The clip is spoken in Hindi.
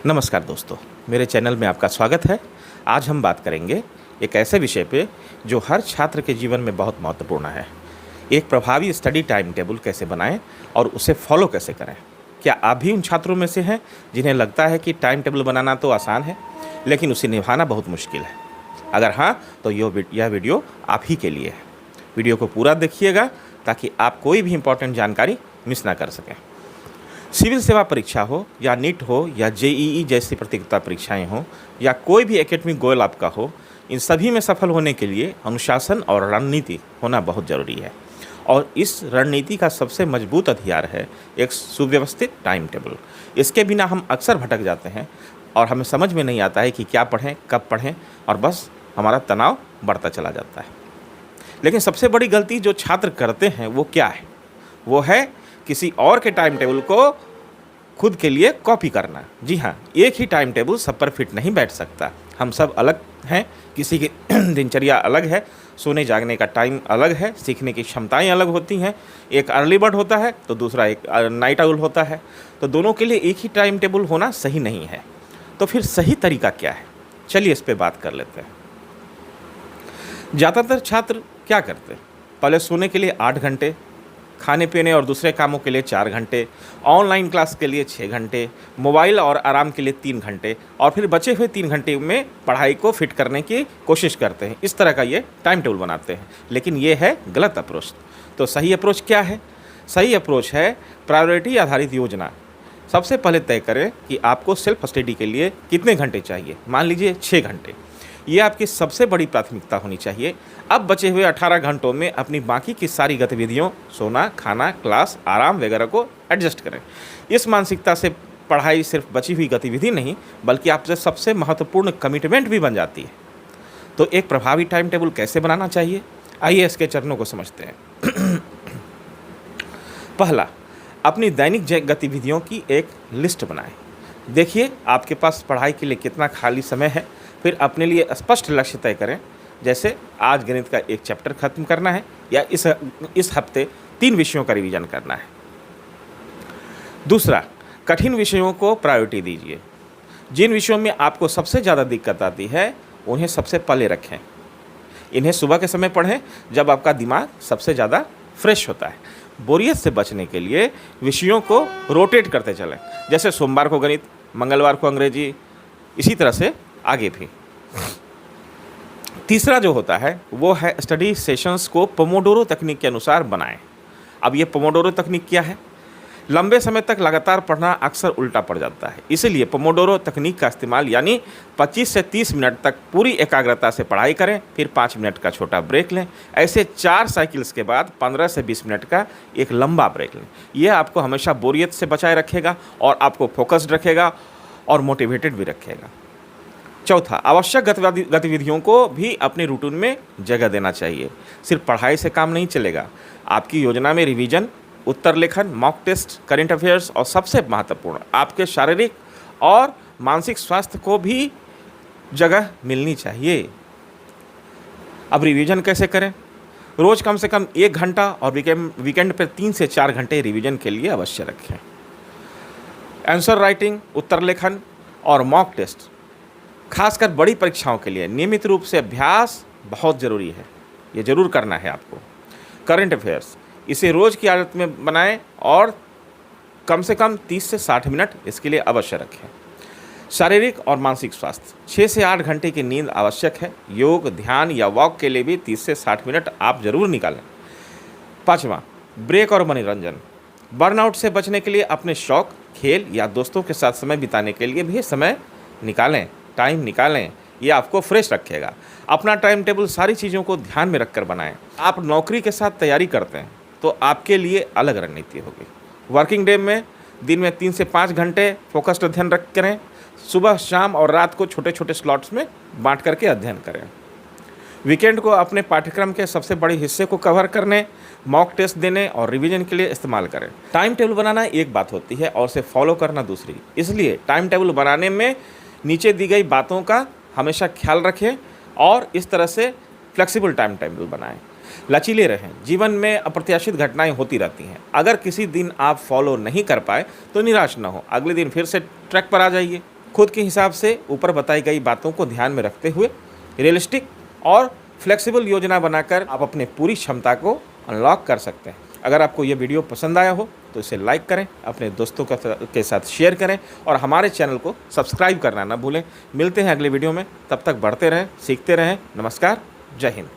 नमस्कार दोस्तों, मेरे चैनल में आपका स्वागत है। आज हम बात करेंगे एक ऐसे विषय पे जो हर छात्र के जीवन में बहुत महत्वपूर्ण है। एक प्रभावी स्टडी टाइम टेबल कैसे बनाएं और उसे फॉलो कैसे करें। क्या आप भी उन छात्रों में से हैं जिन्हें लगता है कि टाइम टेबल बनाना तो आसान है, लेकिन उसे निभाना बहुत मुश्किल है? अगर हाँ, तो यह वीडियो आप ही के लिए है। वीडियो को पूरा देखिएगा ताकि आप कोई भी इम्पोर्टेंट जानकारी मिस ना कर सकें। सिविल सेवा परीक्षा हो या नीट हो या जेईई जैसी प्रतियोगिता परीक्षाएं हो या कोई भी एकेडमिक गोल आपका हो, इन सभी में सफल होने के लिए अनुशासन और रणनीति होना बहुत ज़रूरी है। और इस रणनीति का सबसे मजबूत हथियार है एक सुव्यवस्थित टाइम टेबल। इसके बिना हम अक्सर भटक जाते हैं और हमें समझ में नहीं आता है कि क्या पढ़ें, कब पढ़ें, और बस हमारा तनाव बढ़ता चला जाता है। लेकिन सबसे बड़ी गलती जो छात्र करते हैं वो क्या है? वो है किसी और के टाइम टेबल को खुद के लिए कॉपी करना। जी हाँ, एक ही टाइम टेबल सब पर फिट नहीं बैठ सकता। हम सब अलग हैं, किसी की दिनचर्या अलग है, सोने जागने का टाइम अलग है, सीखने की क्षमताएं अलग होती हैं। एक अर्ली बर्ड होता है तो दूसरा एक नाइट आउल होता है। तो दोनों के लिए एक ही टाइम टेबल होना सही नहीं है। तो फिर सही तरीका क्या है? चलिए इस पर बात कर लेते हैं। ज़्यादातर छात्र क्या करते हैं? पहले सोने के लिए 8 घंटे, खाने पीने और दूसरे कामों के लिए 4 घंटे, ऑनलाइन क्लास के लिए 6 घंटे, मोबाइल और आराम के लिए 3 घंटे, और फिर बचे हुए 3 घंटे में पढ़ाई को फिट करने की कोशिश करते हैं। इस तरह का ये टाइम टेबल बनाते हैं, लेकिन ये है गलत अप्रोच। तो सही अप्रोच क्या है? सही अप्रोच है प्रायोरिटी आधारित योजना। सबसे पहले तय करें कि आपको सेल्फ स्टडी के लिए कितने घंटे चाहिए। मान लीजिए 6 घंटे, ये आपकी सबसे बड़ी प्राथमिकता होनी चाहिए। अब बचे हुए 18 घंटों में अपनी बाकी की सारी गतिविधियों, सोना, खाना, क्लास, आराम वगैरह को एडजस्ट करें। इस मानसिकता से पढ़ाई सिर्फ बची हुई गतिविधि नहीं, बल्कि आपसे सबसे महत्वपूर्ण कमिटमेंट भी बन जाती है। तो एक प्रभावी टाइम टेबल कैसे बनाना चाहिए, आइए इसके चरणों को समझते हैं। पहला, अपनी दैनिक गतिविधियों की एक लिस्ट बनाएं। देखिए आपके पास पढ़ाई के लिए कितना खाली समय है। फिर अपने लिए स्पष्ट लक्ष्य तय करें, जैसे आज गणित का एक चैप्टर खत्म करना है या इस हफ्ते 3 विषयों का रिवीजन करना है। दूसरा, कठिन विषयों को प्रायोरिटी दीजिए। जिन विषयों में आपको सबसे ज़्यादा दिक्कत आती है उन्हें सबसे पहले रखें। इन्हें सुबह के समय पढ़ें जब आपका दिमाग सबसे ज़्यादा फ्रेश होता है। बोरियत से बचने के लिए विषयों को रोटेट करते चलें, जैसे सोमवार को गणित, मंगलवार को अंग्रेजी, इसी तरह से आगे भी। तीसरा जो होता है वो है स्टडी सेशंस को पोमोडोरो तकनीक के अनुसार बनाएं। अब ये पोमोडोरो तकनीक क्या है? लंबे समय तक लगातार पढ़ना अक्सर उल्टा पड़ जाता है, इसलिए पोमोडोरो तकनीक का इस्तेमाल, यानी 25 से 30 मिनट तक पूरी एकाग्रता से पढ़ाई करें, फिर 5 मिनट का छोटा ब्रेक लें। ऐसे 4 साइकिल्स के बाद 15 से 20 मिनट का एक लंबा ब्रेक लें। यह आपको हमेशा बोरियत से बचाए रखेगा और आपको फोकस्ड रखेगा और मोटिवेटेड भी रखेगा। चौथा, आवश्यक गतिविधियों को भी अपने रूटीन में जगह देना चाहिए। सिर्फ पढ़ाई से काम नहीं चलेगा। आपकी योजना में रिवीजन, उत्तर लेखन, मॉक टेस्ट, करंट अफेयर्स और सबसे महत्वपूर्ण आपके शारीरिक और मानसिक स्वास्थ्य को भी जगह मिलनी चाहिए। अब रिवीजन कैसे करें? रोज़ कम से कम 1 घंटा और वीकेंड पर 3 से 4 घंटे रिवीजन के लिए अवश्य रखें। आंसर राइटिंग, उत्तर लेखन और मॉक टेस्ट, खासकर बड़ी परीक्षाओं के लिए नियमित रूप से अभ्यास बहुत ज़रूरी है। ये ज़रूर करना है आपको। करंट अफेयर्स, इसे रोज़ की आदत में बनाएं और कम से कम 30 से 60 मिनट इसके लिए अवश्य रखें। शारीरिक और मानसिक स्वास्थ्य, 6 से 8 घंटे की नींद आवश्यक है। योग, ध्यान या वॉक के लिए भी 30 से 60 मिनट आप ज़रूर निकालें। पाँचवा, ब्रेक और मनोरंजन, बर्नआउट से बचने के लिए अपने शौक, खेल या दोस्तों के साथ समय बिताने के लिए भी समय निकालें, टाइम निकालें। ये आपको फ्रेश रखेगा। अपना टाइम टेबल सारी चीज़ों को ध्यान में रखकर बनाएं। आप नौकरी के साथ तैयारी करते हैं तो आपके लिए अलग रणनीति होगी। वर्किंग डे में दिन में 3 से 5 घंटे फोकस्ड अध्ययन करें। सुबह, शाम और रात को छोटे छोटे स्लॉट्स में बांट करके अध्ययन करें। वीकेंड को अपने पाठ्यक्रम के सबसे बड़े हिस्से को कवर करने, मॉक टेस्ट देने और रिवीजन के लिए इस्तेमाल करें। टाइम टेबल बनाना एक बात होती है और उसे फॉलो करना दूसरी। इसलिए टाइम टेबल बनाने में नीचे दी गई बातों का हमेशा ख्याल रखें और इस तरह से फ्लेक्सिबल टाइम टेबल बनाएं। लचीले रहें। जीवन में अप्रत्याशित घटनाएं होती रहती हैं। अगर किसी दिन आप फॉलो नहीं कर पाए तो निराश न हो, अगले दिन फिर से ट्रैक पर आ जाइए। खुद के हिसाब से ऊपर बताई गई बातों को ध्यान में रखते हुए रियलिस्टिक और फ्लेक्सिबल योजना बनाकर आप अपने पूरी क्षमता को अनलॉक कर सकते हैं। अगर आपको ये वीडियो पसंद आया हो तो इसे लाइक करें, अपने दोस्तों के साथ शेयर करें और हमारे चैनल को सब्सक्राइब करना ना भूलें। मिलते हैं अगले वीडियो में, तब तक बढ़ते रहें, सीखते रहें। नमस्कार, जय हिंद।